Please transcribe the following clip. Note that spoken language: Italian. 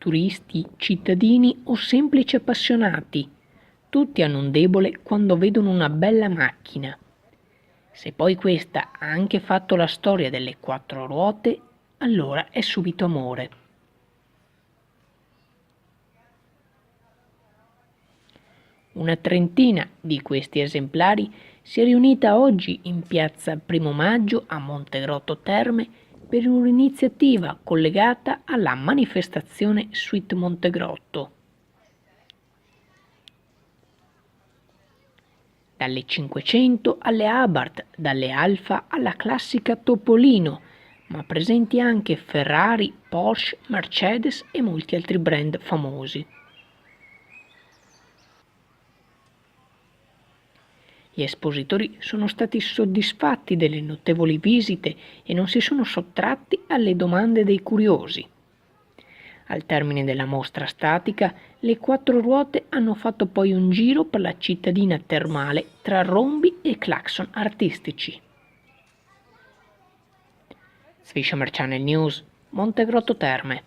turisti, cittadini o semplici appassionati, tutti hanno un debole quando vedono una bella macchina. Se poi questa ha anche fatto la storia delle quattro ruote, allora è subito amore. Una trentina di questi esemplari si è riunita oggi in piazza Primo Maggio a Montegrotto Terme per un'iniziativa collegata alla manifestazione Suite Montegrotto. Dalle 500 alle Abarth, dalle Alfa alla classica Topolino, ma presenti anche Ferrari, Porsche, Mercedes e molti altri brand famosi. Gli espositori sono stati soddisfatti delle notevoli visite e non si sono sottratti alle domande dei curiosi. Al termine della mostra statica, le quattro ruote hanno fatto poi un giro per la cittadina termale tra rombi e clacson artistici. Swishamer Channel News, Montegrotto Terme.